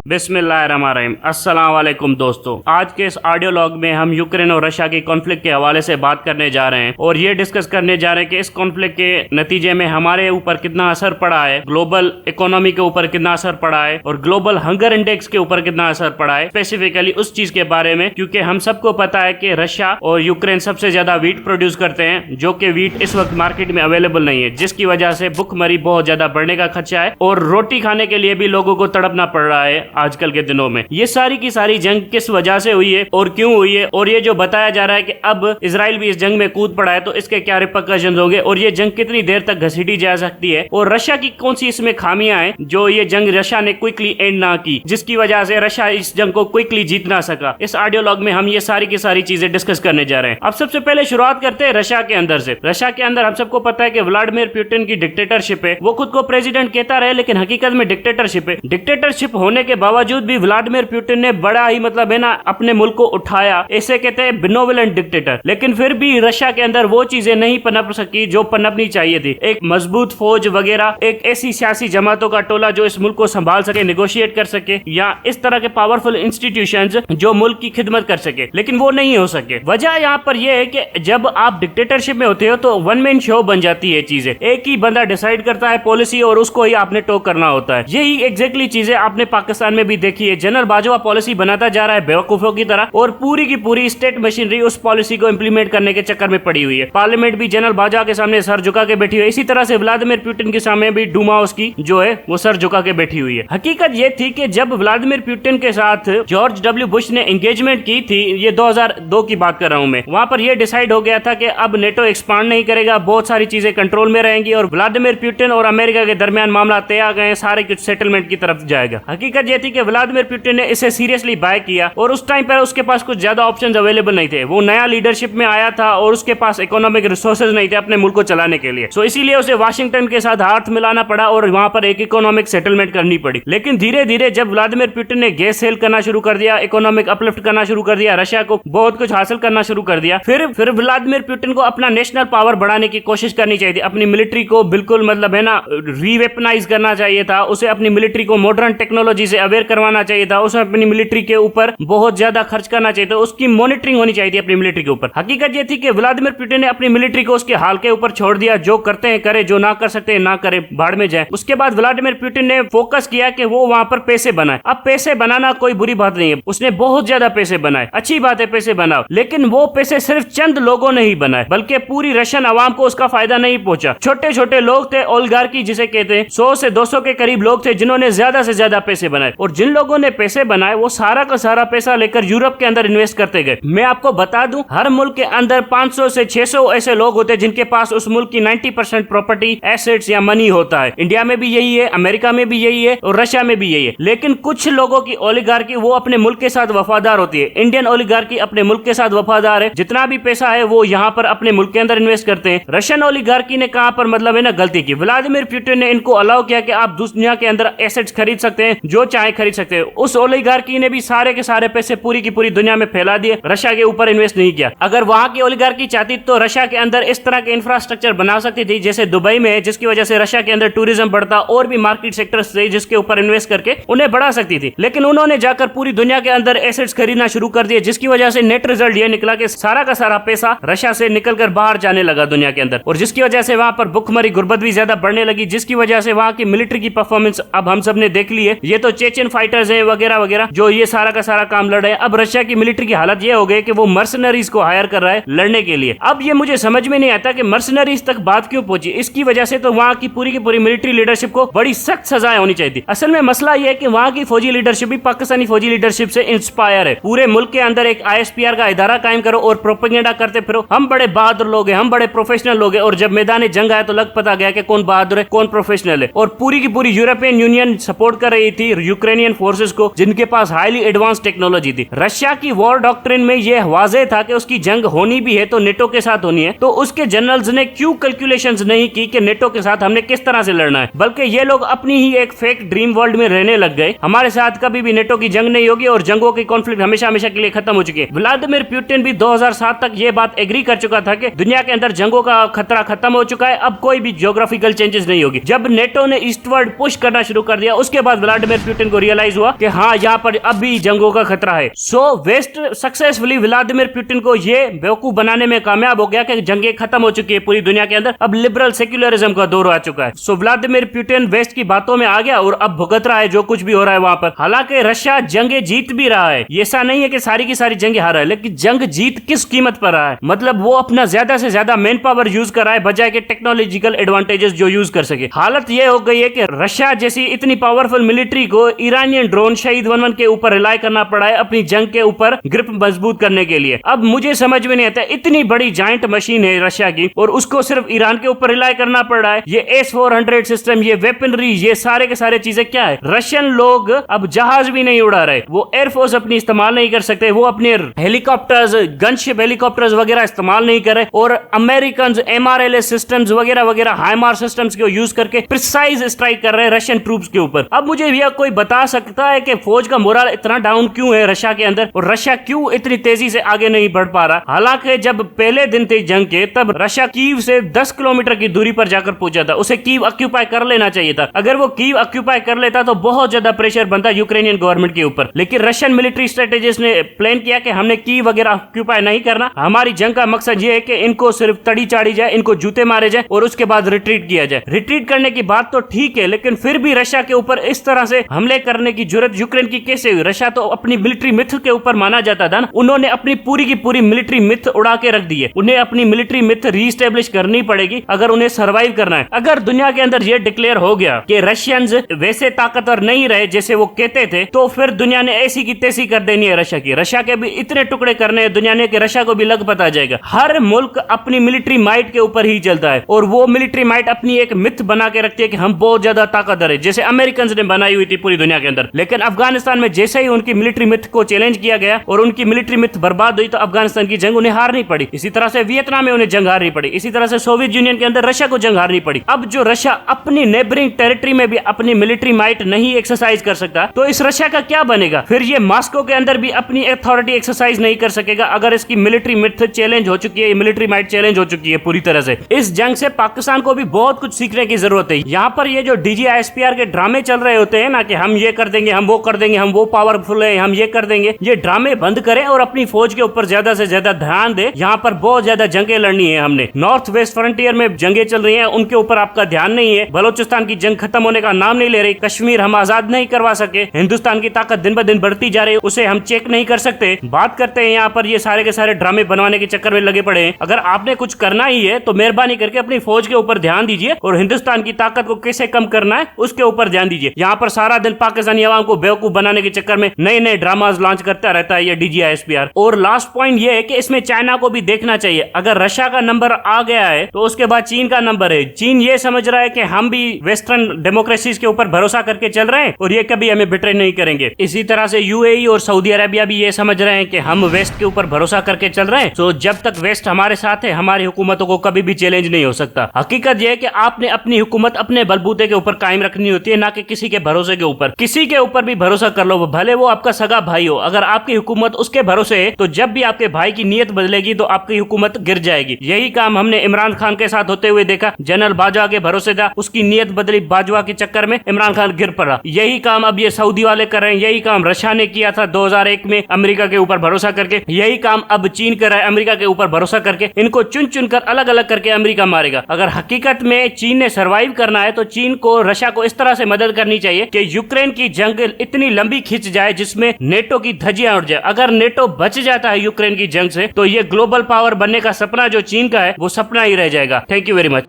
बिस्मिल्लाहिर्रहमानिर्रहीम। अस्सलाम वालेकुम दोस्तों, आज के इस ऑडियो लॉग में हम यूक्रेन और रशिया की कॉन्फ्लिक्ट के हवाले से बात करने जा रहे हैं और ये डिस्कस करने जा रहे हैं कि इस कॉन्फ्लिक्ट के नतीजे में हमारे ऊपर कितना असर पड़ा है, ग्लोबल इकोनॉमी के ऊपर कितना असर पड़ा है और ग्लोबल हंगर इंडेक्स के ऊपर कितना असर पड़ा है, स्पेसिफिकली उस चीज के बारे में। क्योंकि हम सबको पता है कि रशिया और यूक्रेन सबसे ज्यादा वीट प्रोड्यूस करते हैं, जो कि वीट इस वक्त मार्केट में अवेलेबल नहीं है, जिसकी वजह से भुखमरी बहुत ज्यादा बढ़ने का खर्चा है और रोटी खाने के लिए भी लोगों को तड़पना पड़ रहा है आजकल के दिनों में। ये सारी की सारी जंग किस वजह से हुई है और क्यों हुई है, और ये जो बताया जा रहा है कि अब इजराइल भी इस जंग में कूद पड़ा है, तो इसके क्या रिपरकशन होंगे और ये जंग कितनी देर तक घसीटी जा सकती है और रशिया की कौन सी इसमें खामियां हैं जो ये जंग रशिया ने क्विकली एंड ना की, जिसकी वजह से रशिया इस जंग को क्विकली जीत ना सका। इस ऑडियो लॉग में हम ये सारी की सारी चीजें डिस्कस करने जा रहे हैं। अब सबसे पहले शुरुआत करते हैं रशिया के अंदर से। रशिया के अंदर हम सबको पता है कि व्लादिमीर पुतिन की डिक्टेटरशिप है। वो खुद को प्रेसिडेंट कहता रहे, लेकिन हकीकत में डिक्टेटरशिप है। डिक्टेटरशिप होने के बावजूद भी व्लादिमीर पुतिन ने बड़ा ही मतलब है ना अपने मुल्क को उठाया। इसे कहते हैं बेनोवलेंट डिक्टेटर। लेकिन फिर भी रशिया के अंदर वो चीजें नहीं पनप सकी जो पनपनी चाहिए थी। एक मजबूत फौज वगैरह, एक ऐसी सियासी जमातों का टोला जो इस मुल्क को संभाल सके, नेगोशिएट कर सके, या इस तरह के पावरफुल इंस्टीट्यूशंस जो मुल्क की खिदमत कर सके, लेकिन वो नहीं हो सके। वजह यहाँ पर यह है कि जब आप डिक्टेटरशिप में होते हो तो वन मैन शो बन जाती है चीजें। एक ही बंदा डिसाइड करता है पॉलिसी और उसको ही आपने टॉक करना होता है। यही एग्जैक्टली चीजें आपने पाकिस्तान में भी देखी है। जनरल बाजवा पॉलिसी बनाता जा रहा है बेवकूफों की तरह और पूरी की पूरी स्टेट मशीनरी उस पॉलिसी को इंप्लीमेंट करने के चक्कर में पड़ी हुई है। पार्लियामेंट भी जनरल बाजवा के सामने सर झुका के बैठी हुई है। इसी तरह से व्लादिमीर पुतिन के सामने भी डूमा उसकी जो है वो सर झुका के बैठी हुई है। हकीकत ये थी कि जब व्लादिमीर पुतिन के साथ जॉर्ज डब्ल्यू बुश ने एंगेजमेंट की थी, ये 2002 की बात कर रहा हूं मैं, वहां पर यह डिसाइड हो गया था कि अब नेटो एक्सपांड नहीं करेगा, बहुत सारी चीजें कंट्रोल में रहेंगी और व्लादिमीर पुतिन और अमेरिका के दरमियान मामला तय आ गए, सारे कुछ सेटलमेंट की तरफ जाएगा। हकीकत ये थी कि व्लादिमीर पुतिन ने इसे सीरियसली बाय किया और उस टाइम पर उसके पास कुछ ज्यादा ऑप्शंस अवेलेबल नहीं थे। वो नया लीडरशिप में आया था और उसके पास इकोनॉमिक रिसोर्सेज नहीं थे अपने मुल्क को चलाने के लिए। सो इसीलिए उसे वाशिंगटन के साथ हाथ मिलाना पड़ा और वहां पर एक इकोनॉमिक सेटलमेंट करनी पड़ी। लेकिन धीरे धीरे जब व्लादिमीर पुतिन ने गैस सेल करना शुरू कर दिया, इकोनॉमिक अपलिफ्ट करना शुरू कर दिया, रशिया को बहुत कुछ हासिल करना शुरू कर दिया, फिर व्लादिमीर पुतिन को अपना नेशनल पावर बढ़ाने की कोशिश करनी चाहिए थी। अपनी मिलिट्री को बिल्कुल मतलब है ना रीवेपनाइज करना चाहिए था। उसे अपनी मिलिट्री को मॉडर्न टेक्नोलॉजी से अवेयर करवाना चाहिए था। उसे अपनी मिलिट्री के ऊपर बहुत ज्यादा खर्च करना चाहिए था। उसकी मॉनिटरिंग होनी चाहिए थी अपनी मिलिट्री के ऊपर। हकीकत ये थी कि व्लादिमीर पुतिन ने अपनी मिलिट्री को उसके हाल के ऊपर छोड़ दिया। जो करते हैं करे, जो ना कर सकते हैं ना करे, भाड़ में जाए। उसके बाद व्लादिमीर पुतिन ने फोकस किया कि वो वहां पर पैसे बनाए। अब पैसे बनाना कोई बुरी बात नहीं है, उसने बहुत ज्यादा पैसे बनाए, अच्छी बात है पैसे बनाओ, लेकिन वो पैसे सिर्फ चंद लोगों ने ही बनाए, बल्कि पूरी रशियन अवाम को उसका फायदा नहीं पहुंचा। छोटे छोटे लोग थे, ओलिगार्की जिसे कहते हैं, 100 से 200 के करीब लोग थे जिन्होंने ज्यादा से ज्यादा पैसे बनाए। और जिन लोगों ने पैसे बनाए वो सारा का सारा पैसा लेकर यूरोप के अंदर इन्वेस्ट करते गए। मैं आपको बता दूं, हर मुल्क के अंदर 500 से 600 ऐसे लोग होते हैं जिनके पास उस मुल्क की 90% प्रॉपर्टी, एसेट्स या मनी होता है। इंडिया में भी यही है, अमेरिका में भी यही है और रशिया में भी यही है। लेकिन कुछ लोगों की ओलिगार्की वो अपने मुल्क के साथ वफादार होती है। इंडियन ओलिगार्की अपने मुल्क के साथ वफादार है, जितना भी पैसा है वो यहाँ पर अपने मुल्क के अंदर इन्वेस्ट करते हैं। रशियन ओलिगार्की ने कहां पर मतलब है ना गलती की, व्लादिमीर पुतिन ने इनको अलाउ किया कि आप दुनिया के अंदर एसेट्स खरीद सकते हैं, जो चाहे खरीद सकते हैं। उस ओलिगार्की ने भी सारे के सारे पैसे पूरी की पूरी दुनिया में फैला दिए, रशिया के ऊपर इन्वेस्ट नहीं किया। अगर वहां की ओलिगार्की चाहती तो रशिया के अंदर इस तरह के इंफ्रास्ट्रक्चर बना सकती थी जैसे दुबई में है, जिसकी वजह से रशिया के अंदर टूरिज्म बढ़ता और भी मार्केट सेक्टर्स थे जिसके ऊपर इन्वेस्ट करके उन्हें बढ़ा सकती थी। लेकिन उन्होंने जाकर पूरी दुनिया के अंदर एसेट्स खरीदना शुरू कर दिए, जिसकी वजह से नेट रिजल्ट ये निकला कि सारा का सारा पैसा रशिया से निकलकर बाहर जाने लगा दुनिया के अंदर, और जिसकी वजह से वहां पर भुखमरी गुर्बत भी ज्यादा बढ़ने लगी, जिसकी वजह से वहां की मिलिट्री की परफॉर्मेंस अब हम सब ने देख ली है। ये तो चेचन फाइटर्स हैं वगैरह वगैरह जो ये सारा का सारा काम लड़ रहे हैं। अब रशिया की मिलिट्री की हालत ये हो गई कि वो मर्सनरीज को हायर कर रहा है लड़ने के लिए। अब ये मुझे समझ में नहीं आता कि मर्सनरीज तक बात क्यों पहुंची। इसकी वजह से तो वहां की पूरी मिलिट्री लीडरशिप को बड़ी सख्त सजाएं होनी चाहिए थी। असल में मसला ये है कि वहां की फौजी लीडरशिप भी पाकिस्तानी फौजी लीडरशिप से इंस्पायर है। पूरे मुल्क के अंदर एक ISPR का इदारा कायम करो और प्रोपेगेंडा करते फिरो, हम बड़े बहादुर लोग हैं, हम बड़े प्रोफेशनल लोग हैं, और जब मैदान जंग आया तो लग पता गया कि कौन बहादुर है कौन प्रोफेशनल है। और पूरी की पूरी यूरोपियन यूनियन सपोर्ट कर रही थी यूक्रेनियन फोर्सेस को, जिनके पास हाईली एडवांस टेक्नोलॉजी थी। रशिया की वॉर डॉक्ट्रिन में यह वाज़ेह था कि उसकी जंग होनी भी है तो नेटो के साथ होनी है। तो उसके जनरल्स ने क्यों कैलकुलेशंस नहीं की कि नेटो के साथ हमने किस तरह से लड़ना है, बल्कि ये लोग अपनी ही एक फेक ड्रीम वर्ल्ड में रहने लग गए। हमारे साथ कभी भी नेटो की जंग नहीं होगी और जंगों की कॉन्फ्लिक्ट हमेशा हमेशा के लिए खत्म हो चुकी है। व्लादिमीर पुतिन भी 2007 तक ये बात एग्री कर चुका था कि दुनिया के अंदर जंगों का खतरा खत्म हो चुका है, अब कोई भी ज्योग्राफिकल चेंजेस नहीं होगी। जब नेटो ने ईस्टवर्ड पुश करना शुरू कर दिया, उसके बाद व्लादिमीर पुतिन को को रियलाइज हुआ कि हाँ यहाँ पर अभी जंगों का खतरा है। सो वेस्ट सक्सेसफुली व्लादिमीर पुतिन को ये बेवकूफ बनाने में कामयाब हो गया कि जंगें खत्म हो चुकी है पूरी दुनिया के अंदर, अब लिबरल सेक्युलरिज्म का दौर आ चुका है। सो व्लादिमीर पुतिन वेस्ट की बातों में आ गया और अब भुगत रहा है जो कुछ भी हो रहा है वहां पर। हालांकि रशिया जंगे जीत भी रहा है, ऐसा नहीं है कि सारी की सारी जंगे हारा है, लेकिन जंग जीत किस कीमत पर रहा है, मतलब वो अपना ज्यादा से ज्यादा मैन पावर यूज कर रहा है बजाय के टेक्नोलॉजिकल एडवांटेजेस जो यूज कर सके। हालत ये हो गई है कि रशिया जैसी इतनी पावरफुल मिलिट्री को ईरानियन ड्रोन शहीद 11 के ऊपर रिलाय करना पड़ा है अपनी जंग के ऊपर ग्रिप मजबूत करने के लिए। अब मुझे समझ में नहीं आता, इतनी बड़ी जायंट मशीन है रशिया की और उसको सिर्फ ईरान के ऊपर रिलाय करना पड़ रहा है। ये S-400 सिस्टम, ये वेपनरी, ये सारे के सारे चीजें क्या है। रशियन लोग अब जहाज भी नहीं उड़ा रहे, वो एयरफोर्स अपनी इस्तेमाल नहीं कर सकते, वो अपने हेलीकॉप्टर्स, गनशिप हेलीकॉप्टर्स वगैरह इस्तेमाल नहीं कर रहे और अमेरिकन MRLS सिस्टम्स वगैरह वगैरह हाइमार सिस्टम्स को यूज करके प्रिसाइज स्ट्राइक कर रहे हैं रशियन ट्रूप्स के ऊपर। अब मुझे भैया कोई बता सकता है कि फौज का मोरल इतना डाउन क्यों है रशिया के अंदर और रशिया क्यों इतनी तेजी से आगे नहीं बढ़ पा रहा। हालांकि जब पहले दिन थे जंग के तब रशिया कीव से 10 किलोमीटर की दूरी पर जाकर पहुंचा था, उसे कीव ऑक्यूपाई कर लेना चाहिए था। अगर वो कीव ऑक्यूपाई कर लेता तो बहुत ज्यादा प्रेशर बनता यूक्रेनियन गवर्नमेंट के ऊपर, लेकिन रशियन मिलिट्री स्ट्रेटेजिस्ट ने प्लान किया कि हमने कीव वगैरह ऑक्यूपाई नहीं करना, हमारी जंग का मकसद ये है कि इनको सिर्फ तड़ी चाड़ी जाए, इनको जूते मारे जाए और उसके बाद रिट्रीट किया जाए। रिट्रीट करने की बात तो ठीक है, लेकिन फिर भी रशिया के ऊपर इस तरह से हमले करने की जरूरत यूक्रेन की कैसे हुई। रशिया तो अपनी मिलिट्री मिथ के ऊपर माना जाता था ना, उन्होंने अपनी पूरी की पूरी मिलिट्री मिथ उड़ा के रख दी है। उन्हें अपनी मिलिट्री मिथ रीस्टेब्लिश करनी पड़ेगी अगर उन्हें सर्वाइव करना है। अगर दुनिया के अंदर यह डिक्लेयर हो गया कि रशियंस वैसे ताकतवर नहीं रहे जैसे वो कहते थे, तो फिर दुनिया ने ऐसी की तैसी कर देनी है रशिया की। रशिया के भी इतने टुकड़े करने हैं दुनिया ने कि रशिया को भी लग पता जाएगा। हर मुल्क अपनी मिलिट्री माइट के ऊपर ही चलता है और वो मिलिट्री माइट अपनी एक मिथ बना के रखती है कि हम बहुत ज्यादा ताकतवर है, जैसे अमेरिकन ने बनाई हुई थी पूरी दुनिया के अंदर। लेकिन अफगानिस्तान में जैसे ही उनकी मिलिट्री मिथ को चैलेंज किया गया और उनकी मिलिट्री मिथ बर्बाद हुई तो अफगानिस्तान की जंग उन्हें हारनी पड़ी। इसी तरह से वियतनाम में उन्हें जंग हारनी पड़ी, इसी तरह से सोवियत यूनियन के अंदर रशिया को जंग हारनी पड़ी। अब जो रशिया अपनी नेबरिंग टेरिटरी में भी अपनी मिलिट्री माइट नहीं एक्सरसाइज कर सकता, तो इस रशिया का क्या बनेगा। फिर ये मॉस्को के अंदर भी अपनी अथॉरिटी एक्सरसाइज नहीं कर सकेगा अगर इसकी मिलिट्री मिथ चैलेंज हो चुकी है, मिलिट्री माइट चैलेंज हो चुकी है पूरी तरह से। इस जंग से पाकिस्तान को भी बहुत कुछ सीखने की जरूरत है। यहाँ पर ये जो DGISPR के ड्रामे चल रहे होते हैं ना कि हम ये कर देंगे, हम वो कर देंगे, हम वो पावरफुल है, हम ये कर देंगे, ये ड्रामे बंद करें और अपनी फौज के ऊपर ज्यादा से ज्यादा ध्यान दे। यहाँ पर बहुत ज्यादा जंगें लड़नी है हमने, नॉर्थ वेस्ट फ्रंटियर में जंगें चल रही हैं, उनके ऊपर आपका ध्यान नहीं है। बलोचिस्तान की जंग खत्म होने का नाम नहीं ले रही, कश्मीर हम आजाद नहीं करवा सके, हिंदुस्तान की ताकत दिन ब दिन बढ़ती जा रही है, उसे हम चेक नहीं कर सकते। बात करते हैं यहाँ पर ये सारे के सारे ड्रामे बनवाने के चक्कर में लगे पड़े हैं। अगर आपने कुछ करना ही है तो मेहरबानी करके अपनी फौज के ऊपर ध्यान दीजिए और हिंदुस्तान की ताकत को कैसे कम करना है उसके ऊपर ध्यान दीजिए। यहाँ पर सारा दिन पाकिस्तानी अवाम को बेवकूफ बनाने के चक्कर में नए नए ड्रामाज लॉन्च करता रहता है ये DGISPR। और लास्ट पॉइंट ये है कि इसमें चाइना को भी देखना चाहिए। अगर रशिया का नंबर आ गया है तो उसके बाद चीन का नंबर है। चीन ये समझ रहा है कि हम भी वेस्टर्न डेमोक्रेसीज के ऊपर भरोसा करके चल रहे हैं और ये कभी हमें बिट्रे नहीं करेंगे। इसी तरह से UAE और सऊदी अरेबिया भी ये समझ रहे हैं कि हम वेस्ट के ऊपर भरोसा करके चल रहे हैं, तो जब तक वेस्ट हमारे साथ है हमारी हुकूमतों को कभी भी चैलेंज नहीं हो सकता। हकीकत यह है कि आपने अपनी हुकूमत अपने बलबूते के ऊपर कायम रखनी होती है, ना कि किसी के भरोसे के ऊपर। किसी के ऊपर भी भरोसा कर लो, भले वो आपका सगा भाई हो, अगर आपकी हुकूमत उसके भरोसे है तो जब भी आपके भाई की नीयत बदलेगी तो आपकी हुकूमत गिर जाएगी। यही काम हमने इमरान खान के साथ होते हुए देखा। जनरल बाजवा के भरोसे था, उसकी नीयत बदली, बाजवा के चक्कर में इमरान खान गिर पड़ा। यही काम अब ये सऊदी वाले कर रहे हैं, यही काम रशिया ने किया था 2001 में अमेरिका के ऊपर भरोसा करके, यही काम अब चीन कर रहा है अमेरिका के ऊपर भरोसा करके। इनको चुन चुन कर अलग अलग करके अमेरिका मारेगा। अगर हकीकत में चीन ने सर्वाइव करना है तो चीन को रशिया को इस तरह से मदद करनी चाहिए कि यूक्रेन की जंग इतनी लंबी खिंच जाए जिसमें नेटो की धज्जियां उड़ जाए। अगर नेटो बच जाता है यूक्रेन की जंग से तो ये ग्लोबल पावर बनने का सपना जो चीन का है वो सपना ही रह जाएगा। Thank you very much.